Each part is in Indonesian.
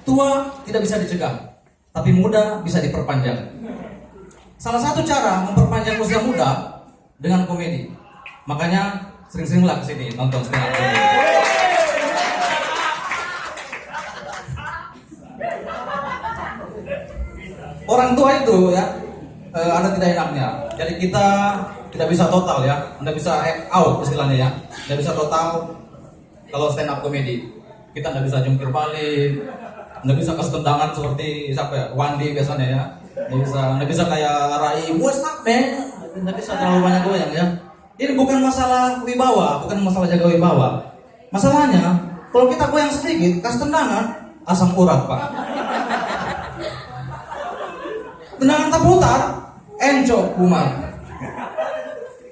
tua tidak bisa dicegah, tapi muda bisa diperpanjang. Salah satu cara memperpanjang usia muda dengan komedi. Makanya sering-seringlah kesini nonton stand up comedy. Orang tua itu ya ada tidak enaknya. Jadi kita tidak bisa total ya, tidak bisa out istilahnya ya, tidak bisa total kalau stand up comedy. Kita tidak bisa jungkir balik, tidak bisa kasih tendangan seperti siapa ya, Wandi biasanya ya, tidak bisa kayak Rai, what's up man, tidak bisa terlalu banyak goyang ya. Ini bukan masalah wibawa, bukan masalah jaga wibawa. Masalahnya kalau kita goyang sedikit, kasih tendangan, asam urat pak. Tendangan tak putar, encok kumat.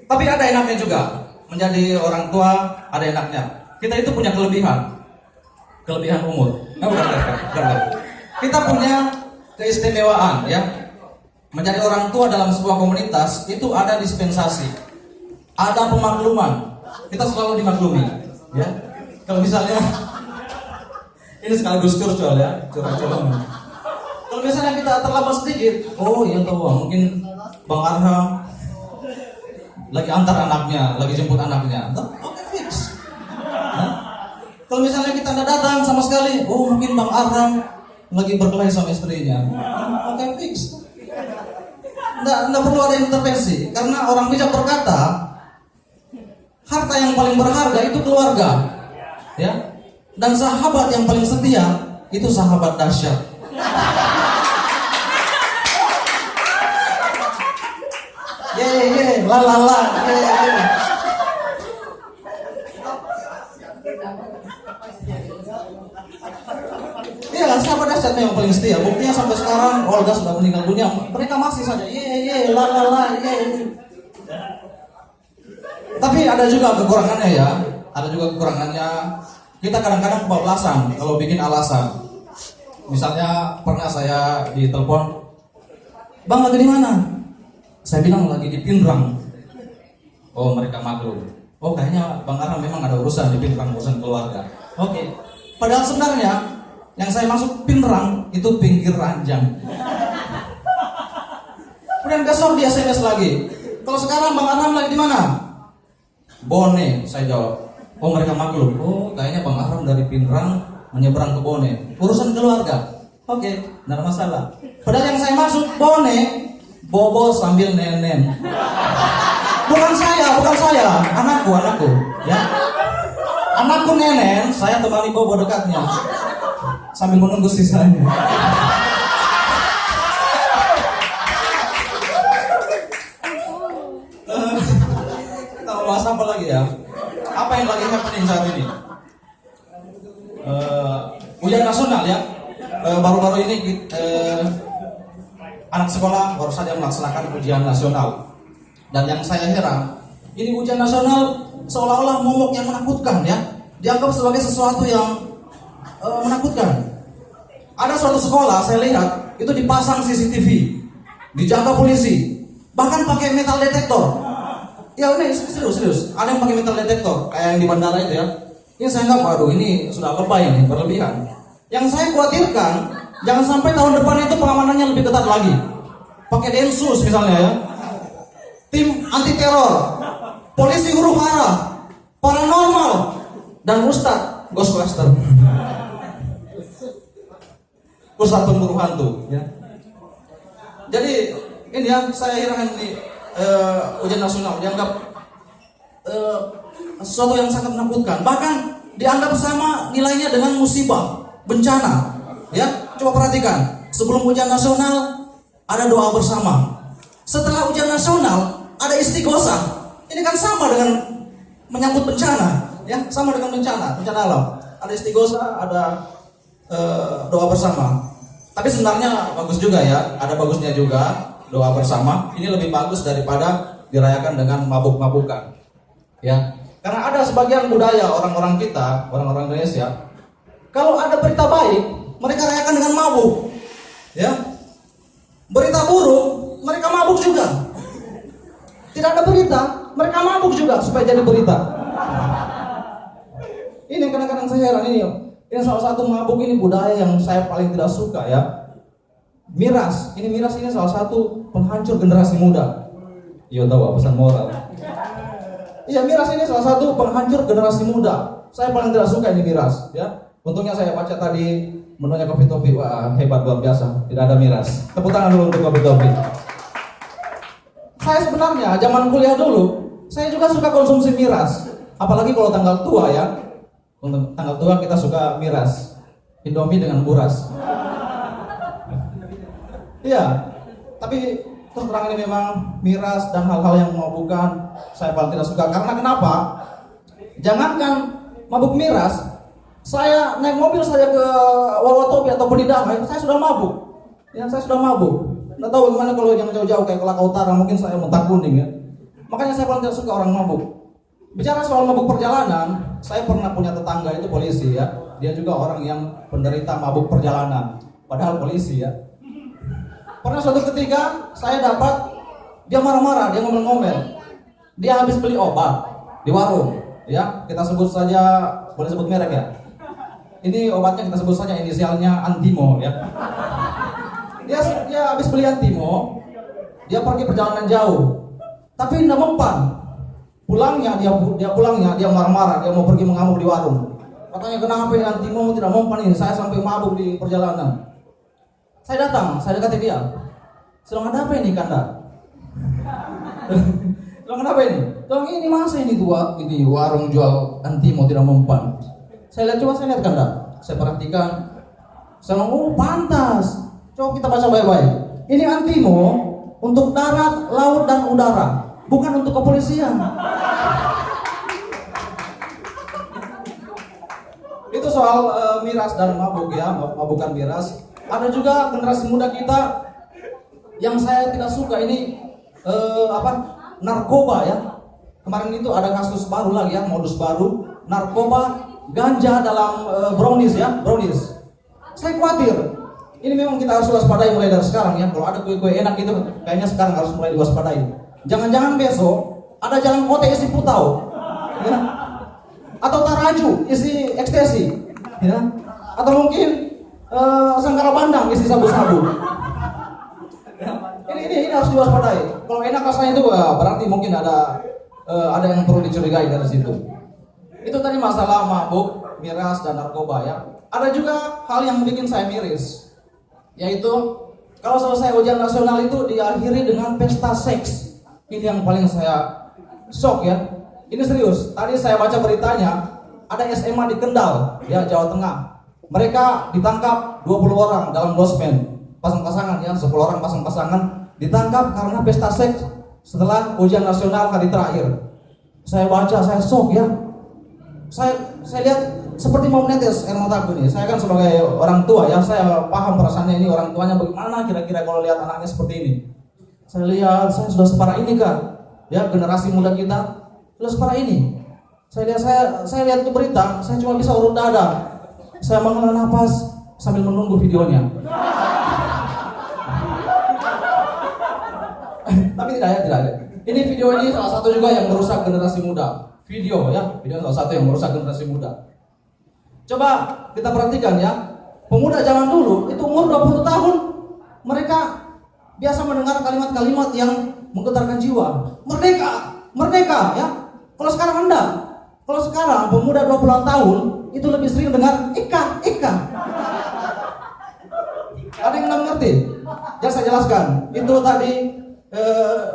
Tapi ada enaknya juga, menjadi orang tua ada enaknya. Kita itu punya kelebihan umur. Kita punya keistimewaan ya. Menjadi orang tua dalam sebuah komunitas itu ada dispensasi, ada pemakluman. Kita selalu dimaklumi ya. Kalau misalnya ini sekaligus curcol ya, curcol. Kalau misalnya kita terlambat sedikit, oh iya tahu, mungkin Bang Arham lagi antar anaknya, lagi jemput anaknya. Oke, fix. Kalau misalnya kita tidak datang sama sekali, oh mungkin Bang Arham lagi berkelahi sama istrinya. Oke, fix. Tidak perlu ada intervensi, karena orang bijak berkata, harta yang paling berharga itu keluarga, ya. Dan sahabat yang paling setia itu sahabat dahsyat. La la la, iya, sahabat dahsyat yang paling setia. Buktinya sampai sekarang Olga sudah meninggal dunia, mereka masih saja la la la. Tapi ada juga kekurangannya ya. Ada juga kekurangannya. Kita kadang-kadang kebablasan kalau bikin alasan. Misalnya pernah saya ditelepon, Bang lagi di mana? Saya bilang lagi di Pinrang. Oh mereka maklum. Oh kayaknya Bang Arham memang ada urusan di Pinrang, urusan keluarga. Oke. Padahal sebenarnya yang saya maksud Pinrang itu pinggir ranjang. Kemudian besok di SMS lagi. Kalau sekarang Bang Arham lagi di mana? Bone, saya jawab. Oh mereka maklum. Oh kayaknya Bang Arham dari Pinrang menyeberang ke Bone. Urusan keluarga. Oke, tidak ada masalah. Padahal yang saya maksud Bone, bobo sambil nenen. Bukan saya, anakku, ya. Anakku nenen, saya temani bobo dekatnya sambil menunggu sisanya. Kita mau bahas apa lagi ya? Apa yang lagi happening saat ini? Ujian nasional ya. Baru-baru ini anak sekolah baru saja melaksanakan ujian nasional. Dan yang saya heran, ini ujian nasional seolah-olah momok yang menakutkan ya. Dianggap sebagai sesuatu yang menakutkan. Ada suatu sekolah saya lihat itu dipasang CCTV, dijaga polisi, bahkan pakai metal detektor. Ya ini serius. Ada yang pakai metal detektor kayak yang di bandara itu ya. Ini saya anggap, waduh ini sudah lebay nih, berlebihan. Yang saya khawatirkan, jangan sampai tahun depan itu pengamanannya lebih ketat lagi. Pakai Densus misalnya ya. Tim anti teror, polisi huru hara, paranormal, dan Ustadz Ghostbuster. Ustadz pemburu hantu ya. Jadi ini ya, saya heran ini ujian nasional dianggap sesuatu yang sangat menakutkan. Bahkan dianggap sama nilainya dengan musibah, bencana. Ya, coba perhatikan. Sebelum ujian nasional ada doa bersama. Setelah ujian nasional ada istighosah. Ini kan sama dengan menyambut bencana, ya, sama dengan bencana alam. Ada istighosah, ada doa bersama. Tapi sebenarnya bagus juga ya, ada bagusnya juga doa bersama. Ini lebih bagus daripada dirayakan dengan mabuk-mabukan. Ya. Karena ada sebagian budaya orang-orang kita, orang-orang Indonesia, kalau ada berita baik, mereka rayakan dengan mabuk. Ya. Berita buruk, mereka mabuk juga. Tidak ada berita, mereka mabuk juga supaya jadi berita. Ini kadang-kadang saya heran ini. Ini salah satu mabuk ini budaya yang saya paling tidak suka ya. Miras ini salah satu penghancur generasi muda. Iya tahu pesan moral. Iya, miras ini salah satu penghancur generasi muda. Saya paling tidak suka ini miras ya. Untungnya saya baca tadi menunya Kopi Topi, wah hebat luar biasa, tidak ada miras. Tepuk tangan dulu untuk Kopi Topi. Saya sebenarnya zaman kuliah dulu, saya juga suka konsumsi miras. Apalagi kalau tanggal tua ya. Untuk tanggal tua kita suka miras, Indomie dengan buras. Iya, tapi terus terang ini memang miras dan hal-hal yang memabukkan saya paling tidak suka. Karena kenapa? Jangankan mabuk miras, saya naik mobil saja ke Wakatobi ataupun di Damai, saya sudah mabuk. Ya, saya sudah mabuk. Nggak tahu bagaimana kalau yang jauh-jauh kayak Kelaka Utara, mungkin saya mentak kuning ya. Makanya saya paling tidak suka orang mabuk. Bicara soal mabuk perjalanan, saya pernah punya tetangga itu polisi ya. Dia juga orang yang penderita mabuk perjalanan, padahal polisi ya. Pernah suatu ketika saya dapat dia marah-marah, dia ngomel-ngomel. Dia habis beli obat di warung, ya. Kita sebut saja, boleh sebut merek ya. Ini obatnya kita sebut saja inisialnya Antimo ya. Dia habis beli Antimo, dia pergi perjalanan jauh. Tapi tidak mempan. Pulangnya dia marah-marah, dia mau pergi mengamuk di warung. Katanya kenapa ini Antimo tidak mempan ini, saya sampai mabuk di perjalanan. Saya datang, saya dekati dia. Sedang ada apa ini Kanda? Sedang apa ini? Sedang ini masa ini tua, ini warung jual Antimo tidak mempan. Saya lihat Kanda. Saya perhatikan. Saya ngomong, oh pantas. Coba kita baca baik-baik. Ini Antimo untuk darat, laut dan udara, bukan untuk kepolisian. Itu soal miras dan mabuk ya, mabukan miras. Ada juga generasi muda kita yang saya tidak suka ini narkoba ya. Kemarin itu ada kasus baru lagi ya, modus baru, narkoba ganja dalam brownies ya, brownies. Saya khawatir. Ini memang kita harus waspadai mulai dari sekarang ya. Kalau ada kue-kue enak itu kayaknya sekarang harus mulai diwaspadai. Jangan-jangan besok ada jalan kote isi putau ya. Atau taraju isi ekstasi ya. Atau mungkin Sangkara Bandang isi sabu-sabu. Ini harus diwaspadai. Kalau enak rasanya itu berarti mungkin ada yang perlu dicurigai dari situ. Itu tadi masalah mabuk, miras dan narkoba ya. Ada juga hal yang bikin saya miris, yaitu kalau selesai ujian nasional itu diakhiri dengan pesta seks. Ini yang paling saya shock ya. Ini serius. Tadi saya baca beritanya, ada SMA di Kendal ya, Jawa Tengah. Mereka ditangkap 20 orang dalam losmen, pasang-pasangan ya, 10 orang pasang-pasangan ditangkap karena pesta seks setelah ujian nasional kali terakhir. Saya baca, saya shock ya. Saya lihat seperti mau menetes air mataku nih. Saya kan sebagai orang tua ya, saya paham perasaannya ini orang tuanya bagaimana kira-kira kalau lihat anaknya seperti ini. Saya lihat, saya sudah separah ini kan, ya generasi muda kita sudah separah ini. Saya lihat itu berita, saya cuma bisa urut dada. Saya menghela nafas sambil menunggu videonya. Tapi tidak ada. Ini video ini salah satu juga yang merusak generasi muda. Video salah satu yang merusak generasi muda. Coba kita perhatikan ya, pemuda zaman dulu itu umur 20 tahun, mereka biasa mendengar kalimat-kalimat yang menggetarkan jiwa. Merdeka ya. Kalau sekarang enggak. Kalau sekarang pemuda 20 tahun itu lebih sering dengar Ika. Ada yang nggak mengerti? Ya saya jelaskan. Itu tadi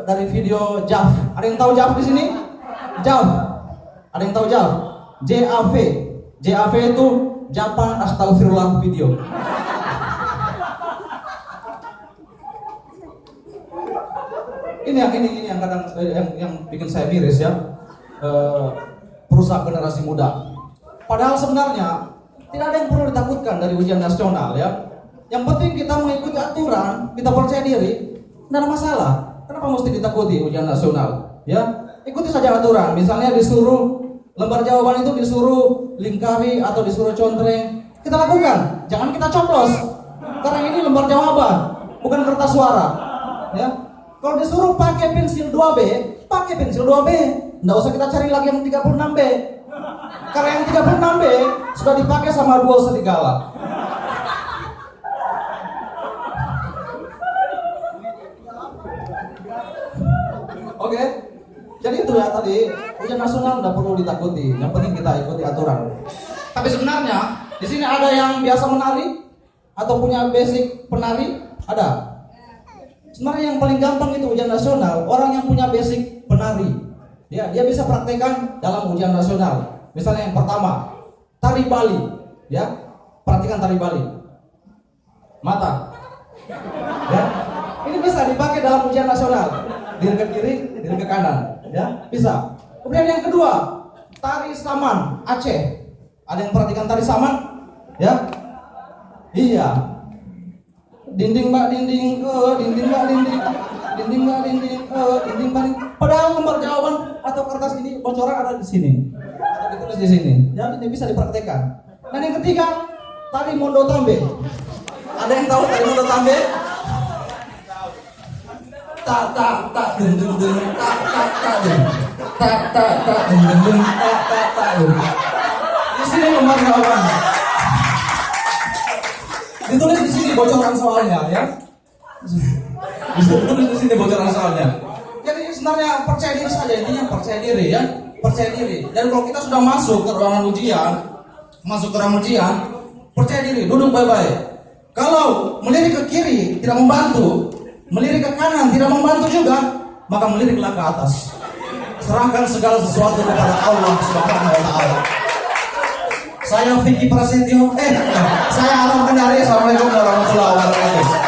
dari video JAV. Ada yang tahu JAV di sini? JAV. Ada yang tahu JAV? JAV. JAV itu Japan Astagfirullah Video. Ini yang kadang yang bikin saya miris ya. Perusak generasi muda. Padahal sebenarnya tidak ada yang perlu ditakutkan dari ujian nasional ya. Yang penting kita mengikuti aturan, kita percaya diri, tidak ada masalah. Kenapa mesti ditakuti ujian nasional? Ya, ikuti saja aturan. Misalnya disuruh lembar jawaban itu disuruh lingkari atau disuruh contreng, kita lakukan. Jangan kita coplos. Karena ini lembar jawaban, bukan kertas suara. Ya. Kalau disuruh pakai pensil 2B, pakai pensil 2B. Nggak usah kita cari lagi yang 36B. Karena yang 36B sudah dipakai sama duo serigala. Oke. Jadi itu ya tadi, ujian nasional tidak perlu ditakuti. Yang penting kita ikuti aturan. Tapi sebenarnya di sini ada yang biasa menari atau punya basic penari? Ada. Sebenarnya yang paling gampang itu ujian nasional, orang yang punya basic penari. Ya, dia bisa praktekkan dalam ujian nasional. Misalnya yang pertama, tari Bali. Ya, perhatikan tari Bali. Mata. Ya, ini bisa dipakai dalam ujian nasional. Diri ke kiri, diri ke kanan. Ya, bisa. Kemudian yang kedua, tari Saman Aceh. Ada yang perhatikan tari Saman? Ya. Iya. Dinding mbak dinding, dinding mbak dinding, dinding mbak dinding, dinding mbak dinding. Padahal lembar jawaban atau kertas ini bocoran ada di sini, atau ditulis di sini. Ya, ini bisa dipraktekkan. Dan yang ketiga, tari Mondo Tambe. Ada yang tahu tari Mondo Tambe? Tak tak tak deng deng deng, tak tak tak deng, tak tak tak deng deng deng, tak tak tak deng. Di sini lembar jawaban. Ditulis di sini bocoran soalnya, ya. Ditulis di sini bocoran soalnya. Jadi sebenarnya percaya diri saja, intinya percaya diri, ya, percaya diri. Dan kalau kita sudah masuk ke ruangan ujian, percaya diri, duduk baik-baik. Kalau melirik ke kiri tidak membantu, melirik ke kanan tidak membantu juga, maka meliriklah ke atas. Serahkan segala sesuatu kepada Allah Subhanahu wa Ta'ala. Saya Vicky Prasetyo, saya Alam Kendari. Assalamualaikum warahmatullahi wabarakatuh.